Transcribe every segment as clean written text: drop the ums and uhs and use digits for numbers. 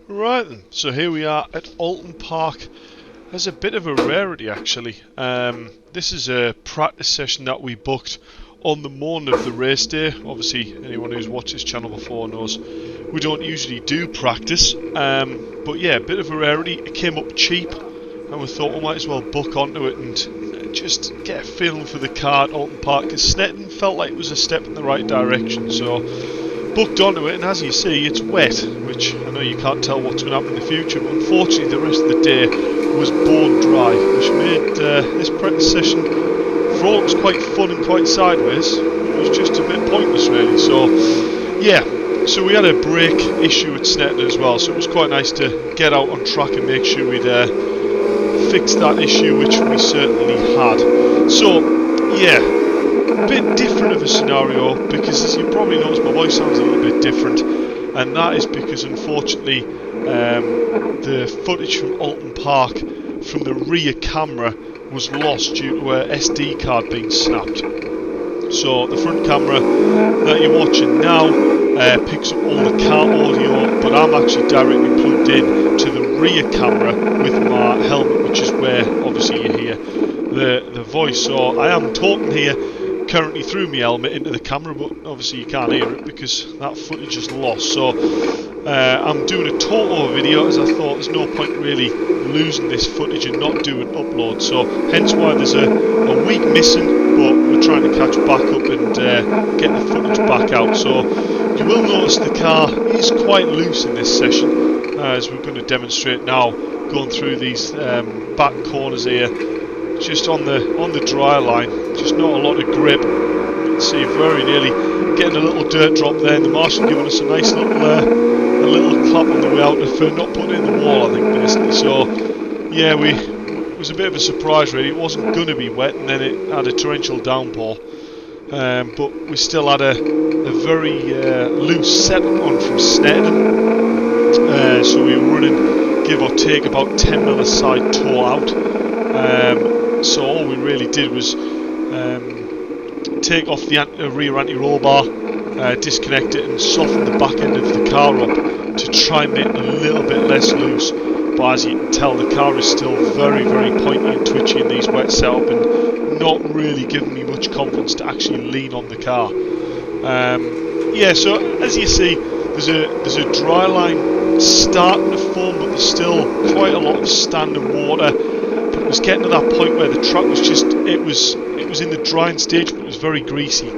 Right then, so here we are at Oulton Park. There's a bit of a rarity actually. This is a practice session that we booked on the morning of the race day. Obviously, anyone who's watched this channel before knows we don't usually do practice. But yeah, a bit of a rarity. It came up cheap, and we thought we might as well book onto it and just get a feeling for the car at Oulton Park. Because Snetton felt like it was a step in the right direction, so booked onto it, and as you see, it's wet, which I know you can't tell what's going to happen in the future, but unfortunately the rest of the day was bone dry, which made this practice session, for all it was quite fun and quite sideways, it was just a bit pointless really. So yeah, so we had a brake issue at Snetton as well, so it was quite nice to get out on track and make sure we'd fixed that issue, which we certainly had. So yeah, a bit different of a scenario, because as you probably noticed, my voice sounds a little bit different, and that is because unfortunately the footage from Oulton Park from the rear camera was lost due to a SD card being snapped. So the front camera that you're watching now picks up all the car audio, but I'm actually directly plugged in to the rear camera with my helmet, which is where obviously you hear the voice. So I am talking here currently through my helmet into the camera, but obviously you can't hear it because that footage is lost. So I'm doing a total video, as I thought there's no point really losing this footage and not doing upload, so hence why there's a week missing, but we're trying to catch back up and get the footage back out. So you will notice the car is quite loose in this session, as we're going to demonstrate now, going through these back corners here, just on the dry line, just not a lot of grip. You can see very nearly getting a little dirt drop there, and the marshal giving us a nice little clap on the way out for not putting it in the wall, I think, basically. So yeah, it was a bit of a surprise really. It wasn't going to be wet, and then it had a torrential downpour, but we still had a very loose setup on from Snetton, so we were running give or take about 10 mil a side toe out. So all we really did was take off the rear anti-roll bar, disconnect it and soften the back end of the car up to try and make it a little bit less loose. But as you can tell, the car is still very, very pointy and twitchy in these wet setup, and not really giving me much confidence to actually lean on the car. Yeah, so as you see, there's a dry line starting to form, but there's still quite a lot of standing water. But it was getting to that point where the track was just, it was in the drying stage, but it was very greasy.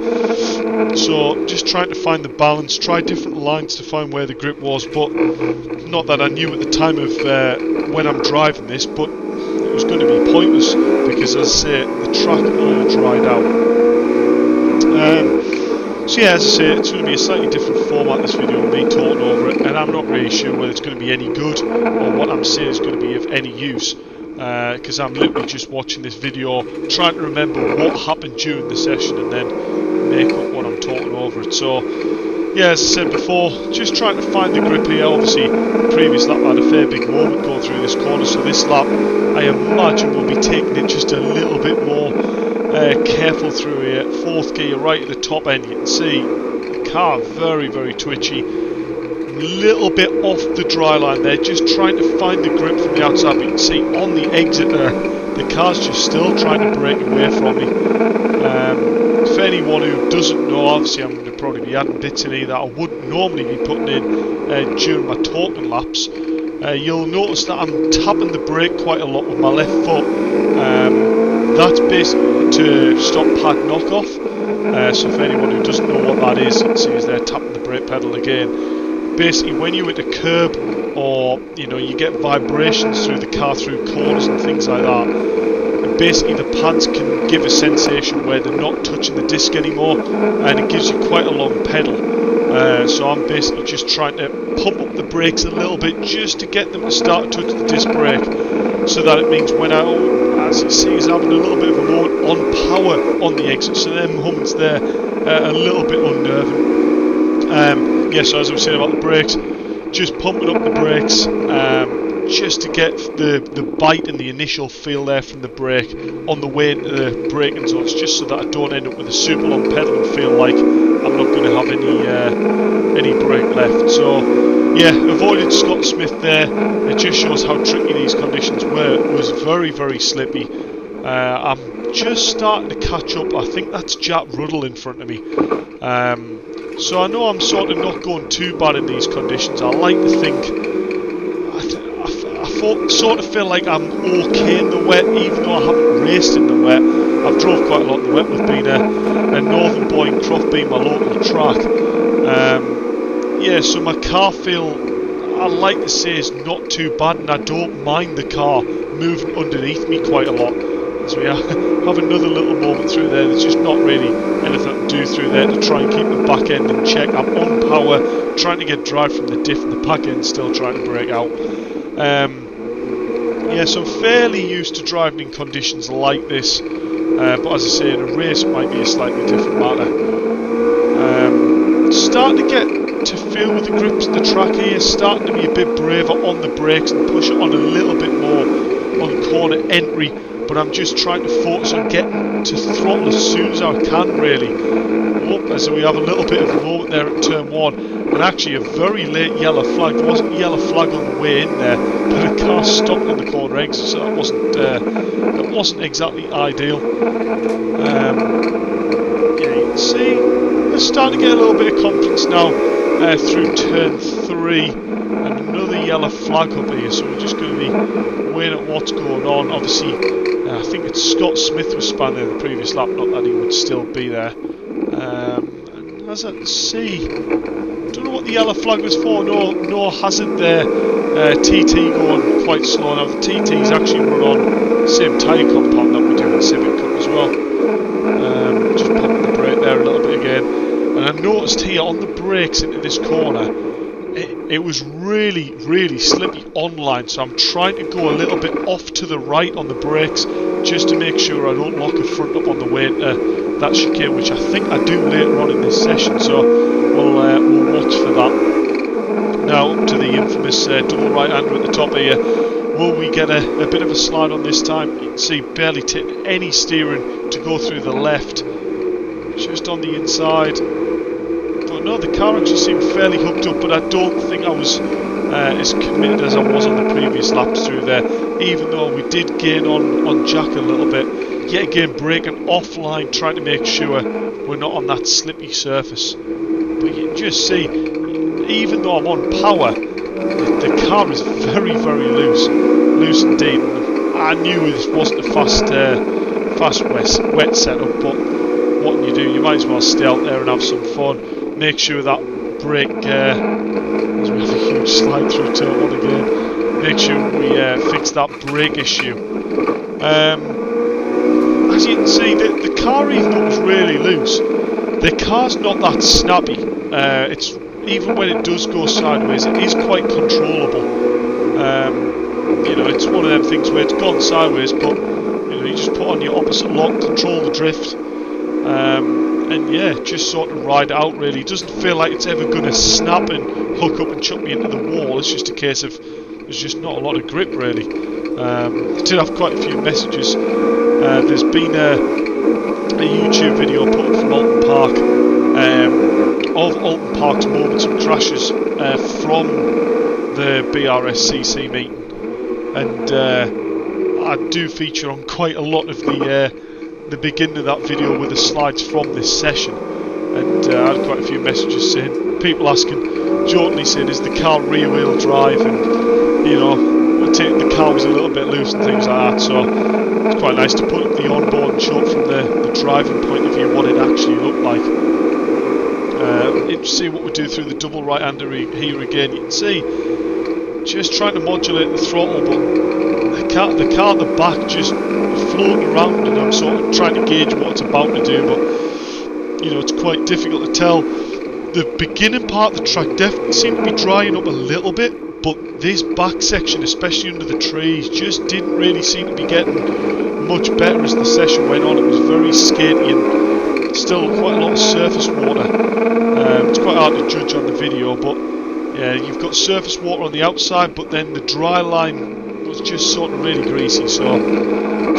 So just trying to find the balance, try different lines to find where the grip was, but not that I knew at the time of when I'm driving this, but it was going to be pointless because, as I say, the track all dried out. So yeah, as I say, it's going to be a slightly different format, this video, with me talking over it, and I'm not really sure whether it's going to be any good or what I'm saying is going to be of any use, because I'm literally just watching this video, trying to remember what happened during the session and then make up what I'm talking over it. So yeah, as I said before, just trying to find the grip here. Obviously, the previous lap I had a fair big moment going through this corner, so this lap I imagine we'll be taking it just a little bit more careful through here. Fourth gear right at the top end, you can see the car very, very twitchy, little bit off the dry line there, just trying to find the grip from the outside. But you can see on the exit there, the car's just still trying to break away from me. For anyone who doesn't know, obviously I'm going to probably be adding bits in here that I wouldn't normally be putting in during my talking laps. You'll notice that I'm tapping the brake quite a lot with my left foot. That's basically to stop pad knockoff. So for anyone who doesn't know what that is, you can see is there tapping the brake pedal again. Basically, when you hit a curb, or you get vibrations through the car through corners and things like that, and basically the pads can give a sensation where they're not touching the disc anymore, and it gives you quite a long pedal. So I'm basically just trying to pump up the brakes a little bit just to get them to start to touch the disc brake, so that it means when I, as you see, is having a little bit of a moment on power on the exit, so them moments there a little bit unnerving. Yeah, so as I was saying about the brakes, just pumping up the brakes, just to get the bite and the initial feel there from the brake on the way into the braking zones, just so that I don't end up with a super long pedal and feel like I'm not going to have any brake left. So yeah, avoided Scott Smith there. It just shows how tricky these conditions were. It was very, very slippy. I'm just starting to catch up. I think that's Jack Ruddle in front of me. So I know I'm sort of not going too bad in these conditions. I like to think, sort of feel like I'm okay in the wet, even though I haven't raced in the wet. I've drove quite a lot in the wet with being a Northern boy in Croft being my local track. Yeah, so my car feel, I like to say, is not too bad, and I don't mind the car moving underneath me quite a lot. So we have another little moment through there. There's just not really anything to do through there to try and keep the back end in check. I'm on power, trying to get drive from the diff, and the back end still trying to brake out. Yeah, so I'm fairly used to driving in conditions like this, but as I say, in a race it might be a slightly different matter. Starting to get to feel with the grips of the track here, starting to be a bit braver on the brakes and push it on a little bit more on corner entry, but I'm just trying to focus on getting to throttle as soon as I can, really. Oh, so we have a little bit of a moment there at turn 1, and actually a very late yellow flag. There wasn't a yellow flag on the way in there, but a car stopped in the corner exit, so that wasn't exactly ideal. Yeah, you can see we're starting to get a little bit of confidence now through turn 3, and another yellow flag up here, so we're just going to be weighing at what's going on. Obviously, I think it's Scott Smith was spanned there the previous lap, not that he would still be there. And as I can see, don't know what the yellow flag was for. No hazard there. TT going quite slow. Now the TT's actually run on the same tyre compound that we do in Civic Cup as well. Just pumping the brake there a little bit again. And I noticed here on the brakes into this corner, it was really, really slippy online, so I'm trying to go a little bit off to the right on the brakes just to make sure I don't lock a front up on the way into that chicane, which I think I do later on in this session, so we'll watch for that. Now up to the infamous double right-hander at the top here. Will we get a bit of a slide on this time? You can see barely taking any steering to go through the left, just on the inside. But no, the car actually seemed fairly hooked up, but I don't think I was as committed as I was on the previous laps through there, even though we did gain on Jack a little bit. Yet again, braking offline, trying to make sure we're not on that slippy surface. But you can just see, even though I'm on power, the car is very, very loose indeed. I knew this wasn't a fast wet setup, but what can you do? You might as well stay out there and have some fun. Make sure that brake, as we have a huge slide through turn 1 again, make sure we fix that brake issue. As you can see, the car, even though it was really loose, the car's not that snappy. It's even when it does go sideways, it is quite controllable. You know, it's one of them things where it's gone sideways, but you know, you just put on your opposite lock, control the drift, and yeah, just sort of ride it out. Really, it doesn't feel like it's ever going to snap and hook up and chuck me into the wall. It's just a case of there's just not a lot of grip, really. I did have quite a few messages. There's been a YouTube video put up from Oulton Park of Oulton Park's moments and crashes from the BRSCC meeting, and I do feature on quite a lot of the beginning of that video with the slides from this session, and I had quite a few messages saying, people asking, jokingly saying, is the car rear wheel drive, and you know, the car was a little bit loose and things like that, so it's quite nice to put the onboard and show it from the driving point of view what it actually looked like. See what we do through the double right-hander here again. You can see just trying to modulate the throttle, but the car at the back just floating around, and I'm sort of trying to gauge what it's about to do, but you know, it's quite difficult to tell. The beginning part of the track definitely seemed to be drying up a little bit, but this back section, especially under the trees, just didn't really seem to be getting much better as the session went on. It was very skaty and still quite a lot of surface water. It's quite hard to judge on the video, but yeah, you've got surface water on the outside, but then the dry line was just sort of really greasy, so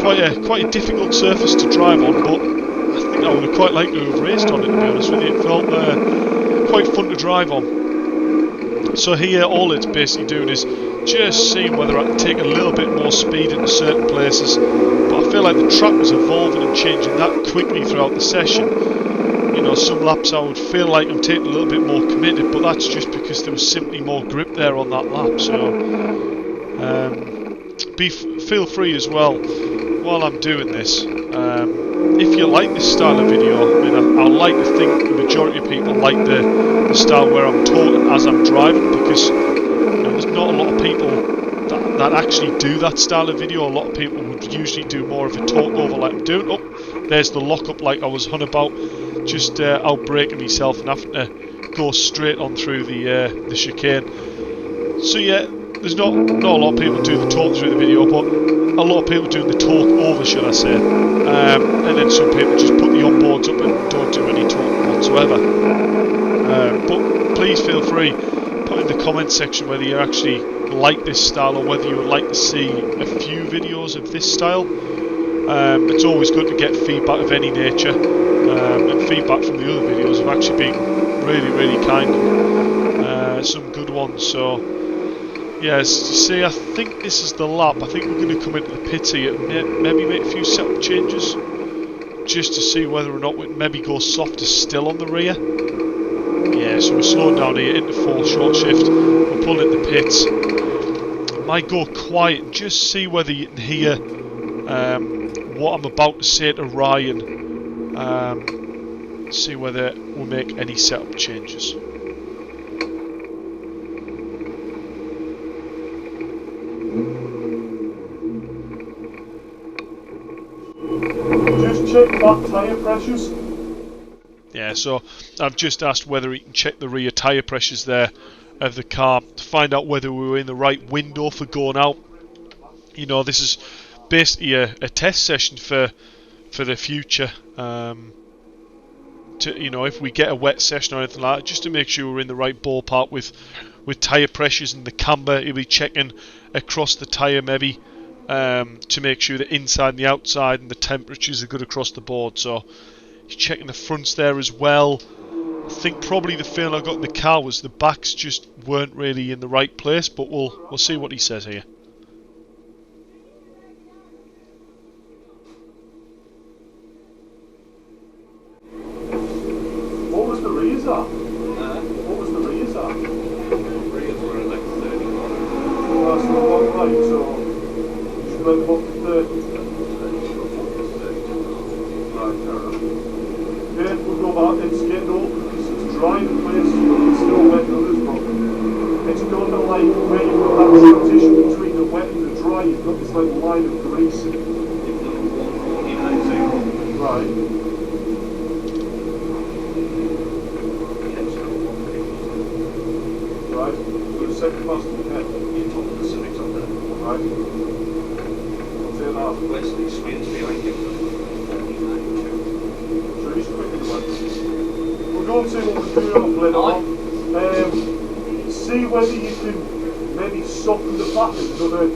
quite a difficult surface to drive on. But I think I would have quite liked to have raced on it, to be honest with you. It felt quite fun to drive on. So here, all it's basically doing is just seeing whether I can take a little bit more speed into certain places. But I feel like the track was evolving and changing that quickly throughout the session. You know, some laps I would feel like I'm taking a little bit more committed, but that's just because there was simply more grip there on that lap. So feel free as well while I'm doing this. If you like this style of video, I mean, I like to think the majority of people like the style where I'm talking as I'm driving, because you know, there's not a lot of people that actually do that style of video. A lot of people would usually do more of a talk over like I'm doing. Oh, there's the lockup like I was on about, just out braking myself and having to go straight on through the chicane. So yeah, there's not a lot of people do the talk through the video, but a lot of people do the talk over, should I say. And then some people just put the onboards up and don't do any talk whatsoever. But please feel free, put in the comment section whether you actually like this style or whether you would like to see a few videos of this style. It's always good to get feedback of any nature, and feedback from the other videos have actually been really kind, some good ones. So yeah, as you see, I think this is the lap. I think we're going to come into the pits here and maybe make a few setup changes just to see whether or not we maybe go softer still on the rear. Yeah, so we're slowing down here into full short shift. We're pulling in the pits. Might go quiet and just see whether you can hear what I'm about to say to Ryan. See whether we'll make any setup changes. Just check back tyre pressures. Yeah, so I've just asked whether he can check the rear tyre pressures there of the car to find out whether we were in the right window for going out. You know, this is basically a test session for the future. You know, if we get a wet session or anything like that, just to make sure we're in the right ballpark with tyre pressures and the camber. He'll be checking across the tyre maybe to make sure the inside and the outside and the temperatures are good across the board. So he's checking the fronts there as well. I think probably the feeling I got in the car was the backs just weren't really in the right place, but we'll see what he says here. What was the rears at? What was the rears at? Rears were like 31. That's not about right, so you should went up to 30. Right, fair enough. Yeah, we'll go back, it's getting open because it's dry in place, but it's still wet in others, but it's kind of like where you've got that transition between the wet and the dry, you've got this like line of grease. Right. Right, so the second fast in the head. You talk to the Civics on there. Right. I'll say that. Wesley spins behind you. 49.2. So just quickly, we'll go and see what we're doing later on. See whether you can maybe soften the back another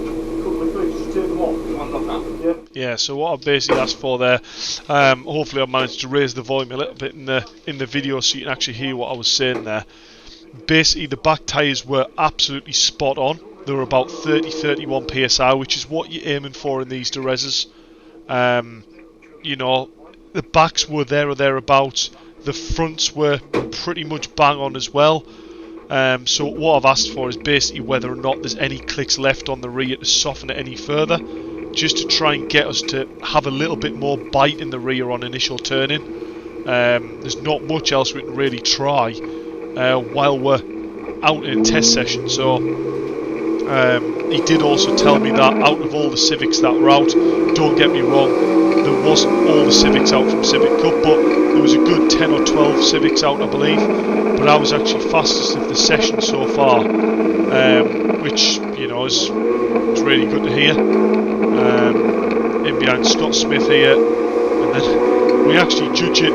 couple of clicks, just take them off. You want to look now? Yeah, so what I've basically asked for there, hopefully I managed to raise the volume a little bit in the video so you can actually hear what I was saying there. Basically the back tyres were absolutely spot on. They were about 30-31 psi, which is what you're aiming for in these Durezas. You know, the backs were there or thereabouts. The fronts were pretty much bang on as well. So what I've asked for is basically whether or not there's any clicks left on the rear to soften it any further, just to try and get us to have a little bit more bite in the rear on initial turning. There's not much else we can really try while we're out in a test session. So he did also tell me that out of all the Civics that were out, don't get me wrong, there wasn't all the Civics out from Civic Cup, but there was a good 10 or 12 Civics out, I believe. But I was actually fastest of the session so far, which, you know, is really good to hear. In behind Scott Smith here, and then we actually judge it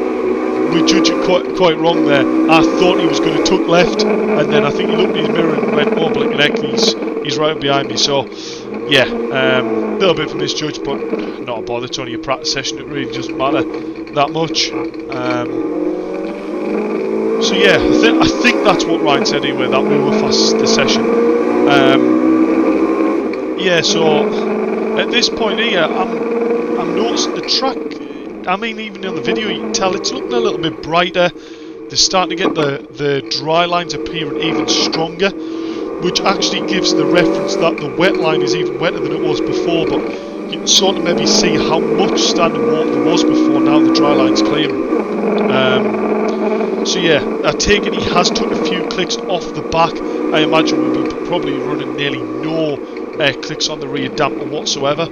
we judged it quite wrong there. I thought he was going to tuck left, and then I think he looked in his mirror and went, oh, blinking heck, he's right behind me. So, yeah, a little bit of a misjudge, but not a bother. It's only a practice session. It really doesn't matter that much. So yeah, I think that's what Ryan said anyway, that we were fast this session. Yeah, so at this point here, I'm noticing the track. I mean, even in the video, you can tell it's looking a little bit brighter. They're starting to get the dry lines appearing even stronger, which actually gives the reference that the wet line is even wetter than it was before. But you can sort of maybe see how much standing water there was before. Now the dry line's clearing. So yeah, I take it he has took a few clicks off the back. I imagine we'll be probably running nearly no clicks on the rear damper whatsoever.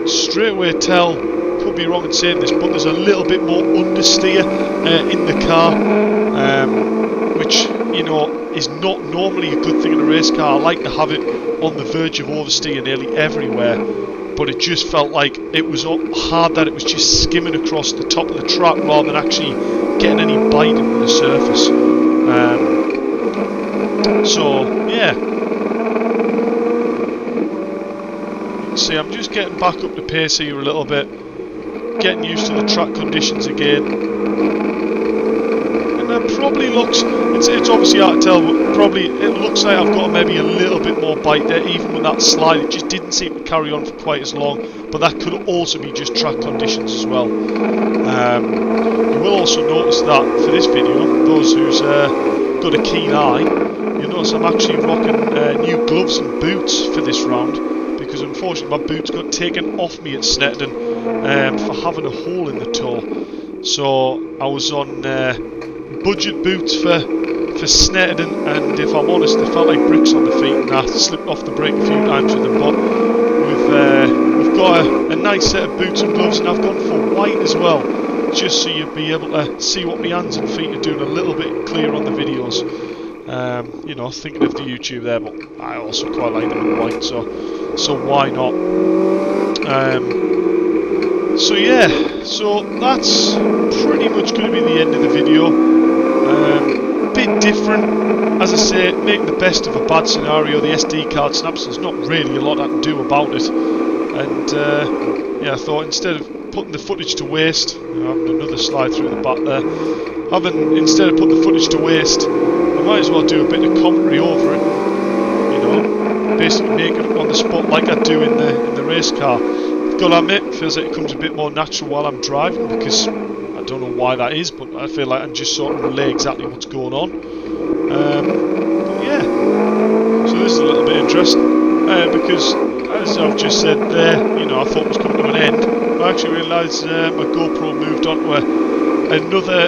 Straight away tell, could be wrong in saying this, but there's a little bit more understeer in the car, which, you know, is not normally a good thing in a race car. I like to have it on the verge of oversteer nearly everywhere, but it just felt like it was hard that it was just skimming across the top of the track rather than actually getting any bite into the surface. So yeah, you can see I'm just getting back up to pace here a little bit, getting used to the track conditions again, and that probably looks, it's obviously hard to tell, but probably it looks like I've got maybe a little bit more bite there. Even with that slide, it just didn't seem to carry on for quite as long, but that could also be just track conditions as well. You will also notice that for this video, those who's got a keen eye, you'll notice I'm actually rocking new gloves and boots for this round, because unfortunately my boots got taken off me at Snetterton for having a hole in the toe. So I was on budget boots for Snetterton, and if I'm honest, they felt like bricks on the feet, and I slipped off the brake a few times with them. But we've got a nice set of boots and gloves, and I've gone for white as well, just so you'll be able to see what my hands and feet are doing a little bit clearer on the videos. You know, thinking of the YouTube there, but I also quite like them in white, so why not? So yeah, so that's pretty much going to be the end of the video. Bit different, as I say, making the best of a bad scenario. The SD card snaps, there's not really a lot I can do about it, and yeah, I thought instead of putting the footage to waste, having another slide through the back there, instead of putting the footage to waste, I might as well do a bit of commentary over it, you know, basically make it up on the spot like I do in the race car. I've got to admit, it feels like it comes a bit more natural while I'm driving, because I don't know why that is, but I feel like I'm just sort of relay exactly what's going on. But yeah, so this is a little bit interesting, because as I've just said there, you know, I thought it was coming to an end. I actually realised my GoPro moved on to another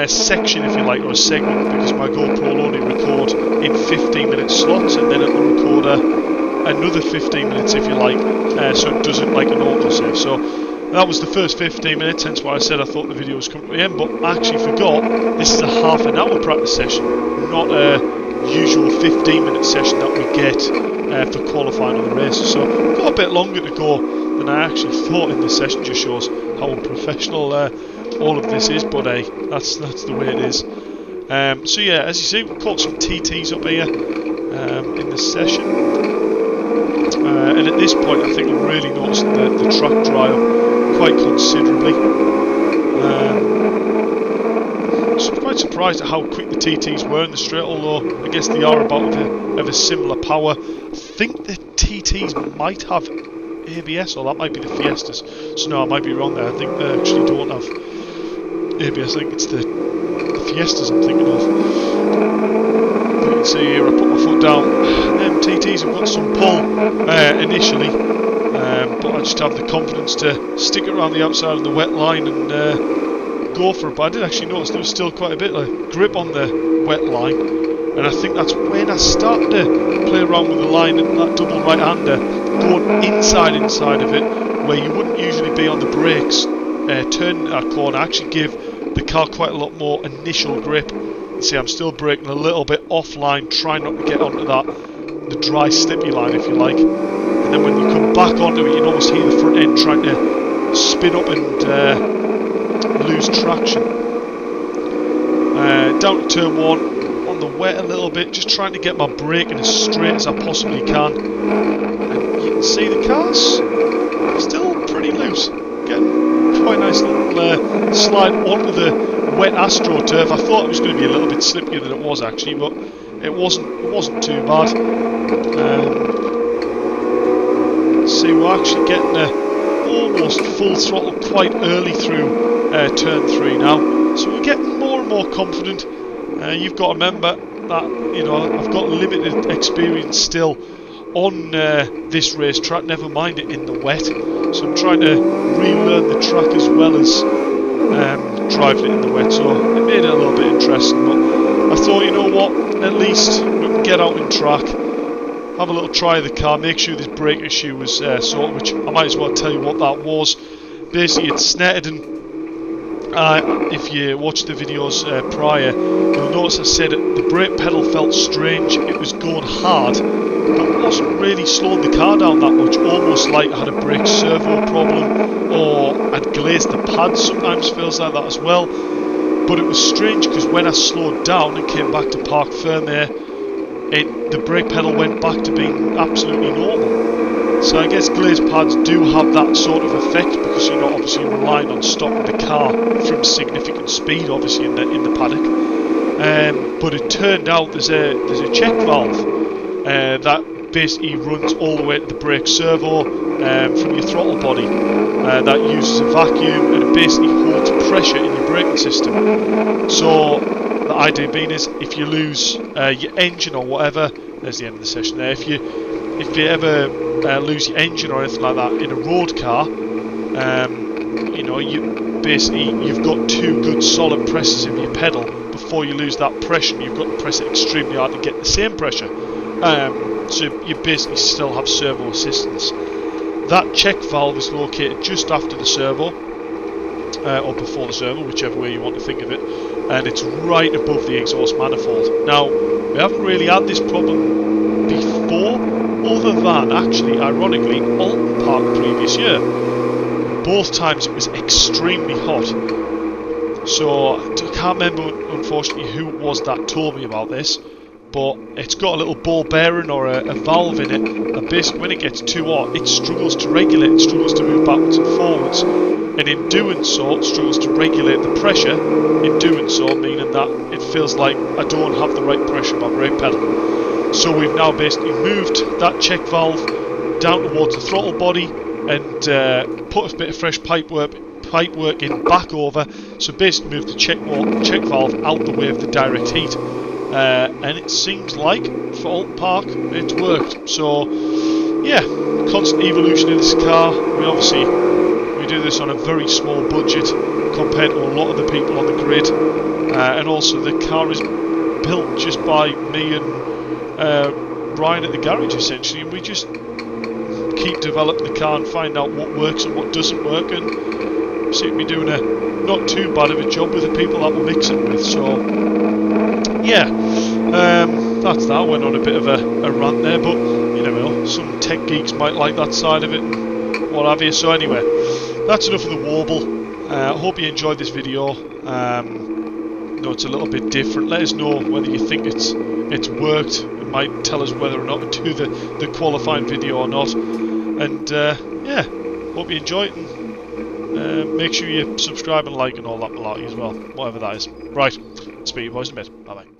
section, if you like, or a segment, because my GoPro will only record in 15-minute slots, and then it will record another 15 minutes, if you like, so it doesn't like an autosave. So that was the first 15 minutes, hence why I said I thought the video was coming to the end, but I actually forgot this is a half an hour practice session, not a usual 15-minute session that we get for qualifying on the races. So we've got a bit longer to go than I actually thought in this session. Just shows how unprofessional all of this is, but hey, that's the way it is. So yeah, as you see, we've caught some TTs up here in this session, and at this point I think I'm really noticing the track dry up quite considerably. So I'm quite surprised at how quick the TTs were in the straight, although I guess they are about of a similar power. I think the TTs might have ABS, or that might be the Fiestas. So no, I might be wrong there. I think they actually don't have ABS. I think it's the Fiestas I'm thinking of. But you can see here, I put my foot down. Them TTs have got some pull initially, but I just have the confidence to stick it around the outside of the wet line and go for it. But I did actually notice there was still quite a bit of grip on the wet line, and I think that's when I started to play around with the line and that double right-hander, going inside of it, where you wouldn't usually be on the brakes, turning that corner. Actually give the car quite a lot more initial grip. You see, I'm still braking a little bit offline, trying not to get onto the dry slippy line, if you like. And then when you come back onto it, you can almost hear the front end trying to spin up and lose traction. Down to turn 1, on the wet a little bit, just trying to get my braking as straight as I possibly can. And you can see the car's still pretty loose. Getting quite a nice little slide onto the wet AstroTurf. I thought it was going to be a little bit slippier than it was actually, but it wasn't too bad. See, we're actually getting almost full throttle quite early through turn 3 now, so we're getting more and more confident. You've got to remember that, you know, I've got limited experience still on this racetrack, never mind it in the wet, so I'm trying to relearn the track as well as driving it in the wet, so it made it a little bit interesting. But I thought, you know what, at least we can get out in track, have a little try of the car, make sure this brake issue was sorted, which I might as well tell you what that was. Basically, it's snetted, and if you watch the videos prior, you'll notice I said the brake pedal felt strange. It was going hard, but wasn't really slowing the car down that much, almost like I had a brake servo problem, or I'd glazed the pads. Sometimes feels like that as well. But it was strange because when I slowed down and came back to park firm there, the brake pedal went back to being absolutely normal. So I guess glazed pads do have that sort of effect, because you're not obviously relying on stopping the car from significant speed, obviously in the paddock. But it turned out there's a check valve that basically runs all the way to the brake servo from your throttle body. That uses a vacuum, and it basically holds pressure in your braking system. So the idea being is, if you lose your engine or whatever, there's the end of the session there. If you ever lose your engine or anything like that in a road car, you know, you've got 2 good solid presses in your pedal before you lose that pressure. You've got to press it extremely hard to get the same pressure. So you basically still have servo assistance. That check valve is located just after the servo, or before the servo, whichever way you want to think of it, and it's right above the exhaust manifold. Now, we haven't really had this problem before, other than actually, ironically, Oulton Park previous year. Both times it was extremely hot. So I can't remember, unfortunately, who it was that told me about this, but it's got a little ball bearing or a valve in it, and basically when it gets too hot, it struggles to regulate, it struggles to move backwards and forwards, and in doing so, it struggles to regulate the pressure. In doing so, meaning that it feels like I don't have the right pressure on my brake pedal. So we've now basically moved that check valve down towards the throttle body, and put a bit of fresh pipework in back over, so basically move the check valve out the way of the direct heat, and it seems like for Oulton Park it's worked. So yeah, constant evolution of this car. We do this on a very small budget compared to a lot of the people on the grid, and also the car is built just by me and Ryan at the garage essentially, and we just keep developing the car and find out what works and what doesn't work, and seem to be doing a not too bad of a job with the people that we're mixing with. So yeah, that's that. I went on a bit of a rant there, but you never know, some tech geeks might like that side of it and what have you. So anyway, that's enough of the warble. I hope you enjoyed this video. You know, it's a little bit different. Let us know whether you think it's worked. It might tell us whether or not to do the qualifying video or not. And yeah, hope you enjoy it, and make sure you subscribe and like and all that malarkey as well, whatever that is. Right, speak to you boys in a bit. Bye bye.